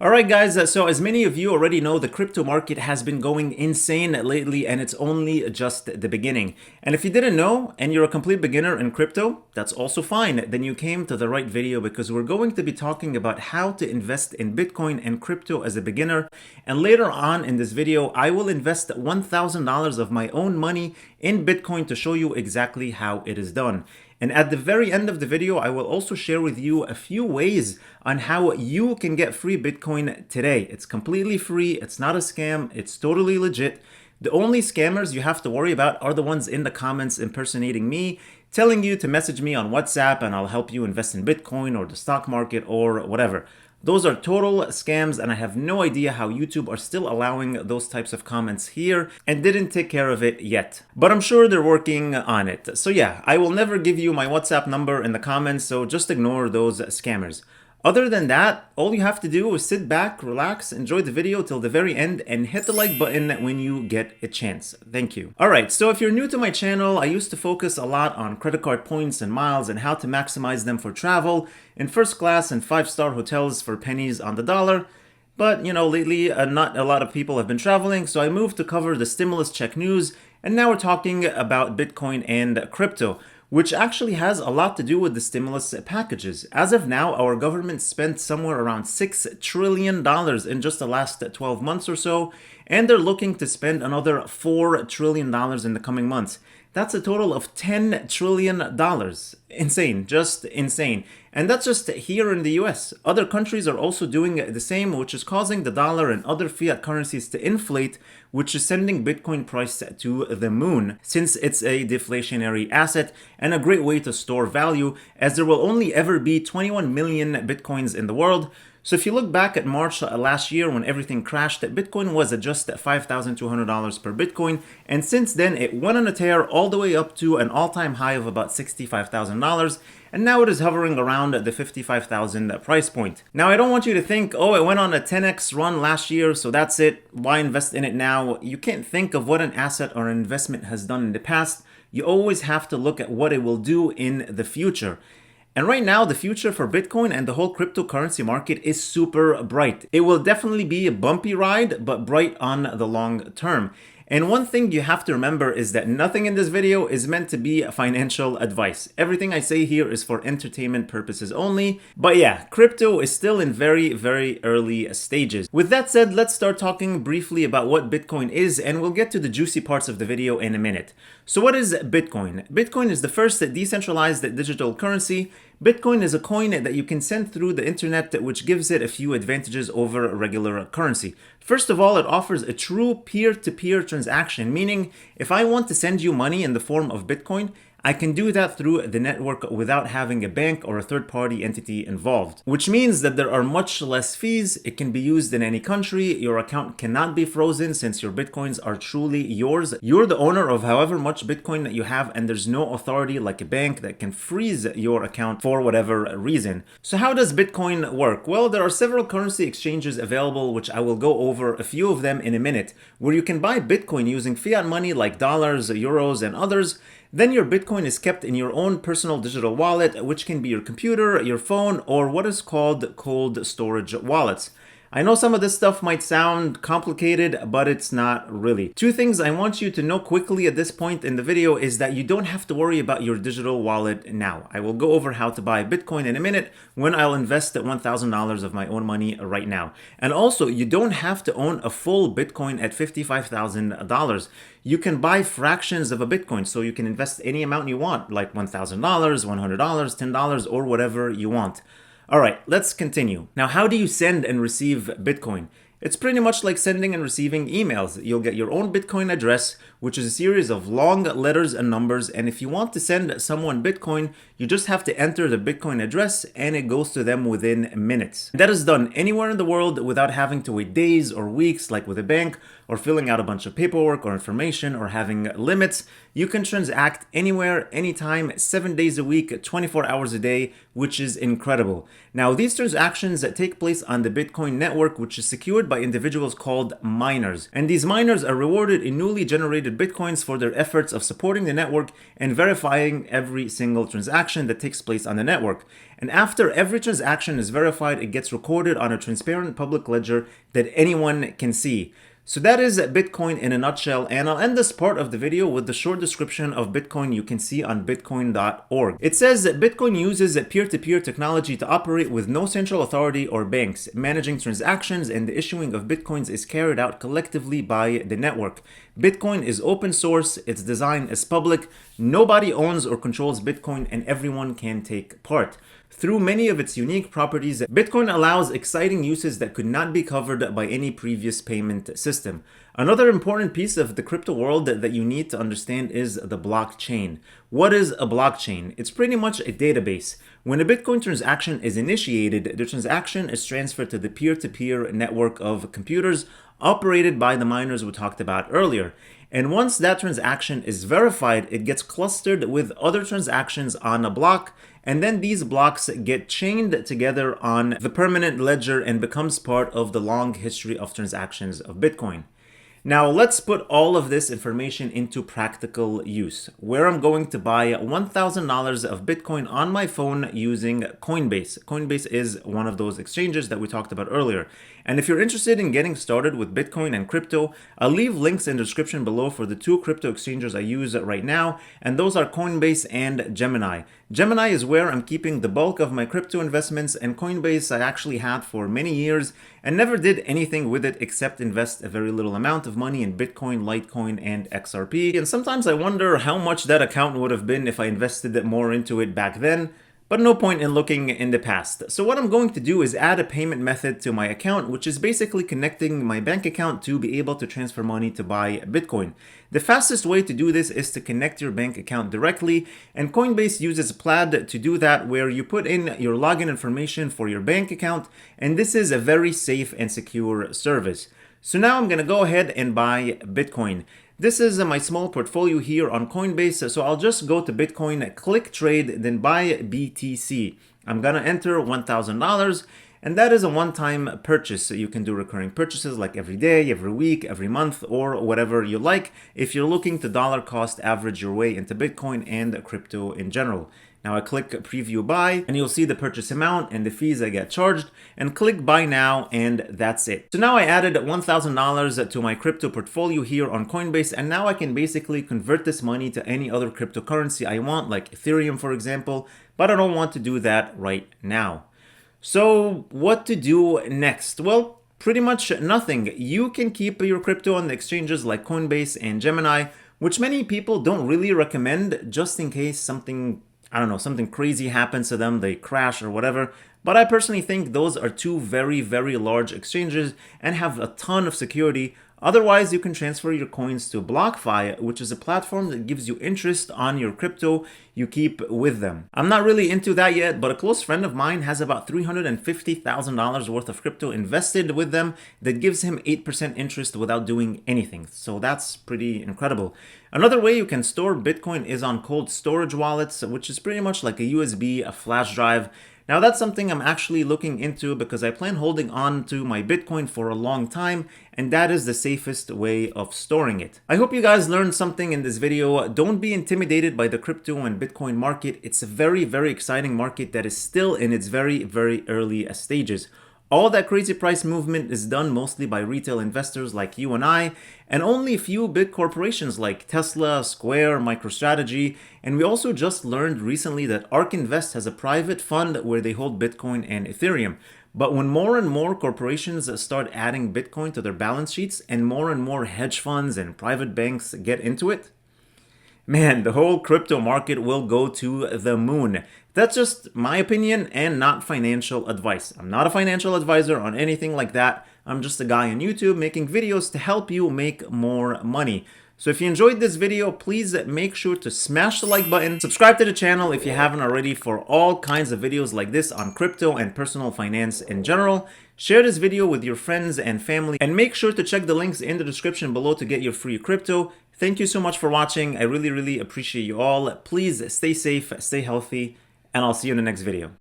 Alright guys, so as many of you already know, the crypto market has been going insane lately and it's only just the beginning. And if you didn't know and you're a complete beginner in crypto, that's also fine. Then you came to the right video because we're going to be talking about how to invest in Bitcoin and crypto as a beginner. And later on in this video, I will invest $1,000 of my own money in Bitcoin to show you exactly how it is done. And at the very end of the video, I will also share with you a few ways on how you can get free Bitcoin today. It's completely free. It's not a scam. It's totally legit. The only scammers you have to worry about are the ones in the comments impersonating me, telling you to message me on WhatsApp and I'll help you invest in Bitcoin or the stock market or whatever. Those are total scams and I have no idea how YouTube are still allowing those types of comments here and didn't take care of it yet. But I'm sure they're working on it. So yeah, I will never give you my WhatsApp number in the comments, so just ignore those scammers. Other than that, all you have to do is sit back, relax, enjoy the video till the very end, and hit the like button when you get a chance. Thank you. Alright, so if you're new to my channel, I used to focus a lot on credit card points and miles and how to maximize them for travel in first class and 5-star hotels for pennies on the dollar. But, lately, not a lot of people have been traveling, so I moved to cover the stimulus check news, and now we're talking about Bitcoin and crypto, which actually has a lot to do with the stimulus packages. As of now, our government spent somewhere around $6 trillion in just the last 12 months or so, and they're looking to spend another $4 trillion in the coming months. That's a total of $10 trillion. Insane, just insane. And that's just here in the US. Other countries are also doing the same, which is causing the dollar and other fiat currencies to inflate, which is sending Bitcoin price to the moon, since it's a deflationary asset and a great way to store value, as there will only ever be 21 million Bitcoins in the world. So if you look back at March last year when everything crashed, Bitcoin was at just $5,200 per Bitcoin, and since then it went on a tear all the way up to an all-time high of about $65,000, and now it is hovering around the $55,000 price point. Now I don't want you to think, oh, it went on a 10x run last year, so that's it, why invest in it now? You can't think of what an asset or an investment has done in the past. You always have to look at what it will do in the future. And right now, the future for Bitcoin and the whole cryptocurrency market is super bright. It will definitely be a bumpy ride, but bright on the long term. And one thing you have to remember is that nothing in this video is meant to be financial advice. Everything I say here is for entertainment purposes only. But yeah, crypto is still in very, very early stages. With that said, let's start talking briefly about what Bitcoin is, and we'll get to the juicy parts of the video in a minute. So what is Bitcoin? Bitcoin is the first decentralized digital currency. Bitcoin is a coin that you can send through the internet, which gives it a few advantages over regular currency. First of all, it offers a true peer-to-peer transaction, meaning if I want to send you money in the form of Bitcoin, I can do that through the network without having a bank or a third-party entity involved, which means that there are much less fees. It can be used in any country. Your account cannot be frozen since your Bitcoins are truly yours. You're the owner of however much Bitcoin that you have, and there's no authority like a bank that can freeze your account for whatever reason. So how does Bitcoin work? Well, there are several currency exchanges available, which I will go over a few of them in a minute, where you can buy Bitcoin using fiat money like dollars, euros, and others. Then your Bitcoin is kept in your own personal digital wallet, which can be your computer, your phone, or what is called cold storage wallets. I know some of this stuff might sound complicated, but it's not really. Two things I want you to know quickly at this point in the video is that you don't have to worry about your digital wallet now. I will go over how to buy Bitcoin in a minute when I'll invest $1,000 of my own money right now. And also, you don't have to own a full Bitcoin at $55,000. You can buy fractions of a Bitcoin, so you can invest any amount you want, like $1,000, $100, $10, or whatever you want. All right, let's continue. Now, how do you send and receive Bitcoin? It's pretty much like sending and receiving emails. You'll get your own Bitcoin address, which is a series of long letters and numbers. And if you want to send someone Bitcoin, you just have to enter the Bitcoin address and it goes to them within minutes. That is done anywhere in the world without having to wait days or weeks like with a bank, or filling out a bunch of paperwork or information or having limits. You can transact anywhere, anytime, 7 days a week, 24 hours a day which is incredible. Now, these transactions take place on the Bitcoin network, which is secured by individuals called miners. And these miners are rewarded in newly generated Bitcoins for their efforts of supporting the network and verifying every single transaction that takes place on the network. And after every transaction is verified, it gets recorded on a transparent public ledger that anyone can see. So that is Bitcoin in a nutshell, and I'll end this part of the video with the short description of Bitcoin you can see on bitcoin.org. It says that Bitcoin uses peer-to-peer technology to operate with no central authority or banks. Managing transactions and the issuing of Bitcoins is carried out collectively by the network. Bitcoin is open source, its design is public, nobody owns or controls Bitcoin, and everyone can take part. Through many of its unique properties, Bitcoin allows exciting uses that could not be covered by any previous payment system. Another important piece of the crypto world that you need to understand is the blockchain. What is a blockchain? It's pretty much a database. When a Bitcoin transaction is initiated, the transaction is transferred to the peer-to-peer network of computers operated by the miners we talked about earlier. And once that transaction is verified, it gets clustered with other transactions on a block, and then these blocks get chained together on the permanent ledger and becomes part of the long history of transactions of Bitcoin. Now let's put all of this information into practical use, where I'm going to buy $1,000 of Bitcoin on my phone using Coinbase. Coinbase is one of those exchanges that we talked about earlier. And if you're interested in getting started with Bitcoin and crypto, I'll leave links in the description below for the two crypto exchanges I use right now, and those are Coinbase and Gemini. Gemini is where I'm keeping the bulk of my crypto investments, and Coinbase I actually had for many years and never did anything with it except invest a very little amount of money in Bitcoin, Litecoin, and XRP. And sometimes I wonder how much that account would have been if I invested more into it back then. But no point in looking in the past. So what I'm going to do is add a payment method to my account, which is basically connecting my bank account to be able to transfer money to buy Bitcoin. The fastest way to do this is to connect your bank account directly, and Coinbase uses Plaid to do that, where you put in your login information for your bank account, and this is a very safe and secure service. So now I'm going to go ahead and buy Bitcoin. This is my small portfolio here on Coinbase, so I'll just go to Bitcoin, click trade, then buy BTC. I'm gonna enter $1,000, and that is a one-time purchase. So you can do recurring purchases like every day, every week, every month, or whatever you like if you're looking to dollar cost average your way into Bitcoin and crypto in general. Now I click preview buy, and you'll see the purchase amount and the fees I get charged, and click buy now, and that's it. So now I added $1,000 to my crypto portfolio here on Coinbase, and now I can basically convert this money to any other cryptocurrency I want, like Ethereum for example, but I don't want to do that right now. So what to do next? Well, pretty much nothing. You can keep your crypto on the exchanges like Coinbase and Gemini, which many people don't really recommend just in case something crazy happens to them, they crash or whatever. But I personally think those are two very, very large exchanges and have a ton of security. Otherwise, you can transfer your coins to BlockFi, which is a platform that gives you interest on your crypto you keep with them. I'm not really into that yet, but a close friend of mine has about $350,000 worth of crypto invested with them that gives him 8% interest without doing anything. So that's pretty incredible. Another way you can store Bitcoin is on cold storage wallets, which is pretty much like a USB, a flash drive. Now that's something I'm actually looking into because I plan holding on to my Bitcoin for a long time, and that is the safest way of storing it. I hope you guys learned something in this video. Don't be intimidated by the crypto and Bitcoin market. It's a very, very exciting market that is still in its very, very early stages. All that crazy price movement is done mostly by retail investors like you and I, and only a few big corporations like Tesla, Square, MicroStrategy, and we also just learned recently that ARK Invest has a private fund where they hold Bitcoin and Ethereum. But when more and more corporations start adding Bitcoin to their balance sheets and more hedge funds and private banks get into it, man, the whole crypto market will go to the moon. That's just my opinion and not financial advice. I'm not a financial advisor on anything like that. I'm just a guy on YouTube making videos to help you make more money. So if you enjoyed this video, please make sure to smash the like button, subscribe to the channel if you haven't already for all kinds of videos like this on crypto and personal finance in general. Share this video with your friends and family, and make sure to check the links in the description below to get your free crypto. Thank you so much for watching. I really, really appreciate you all. Please stay safe, stay healthy, and I'll see you in the next video.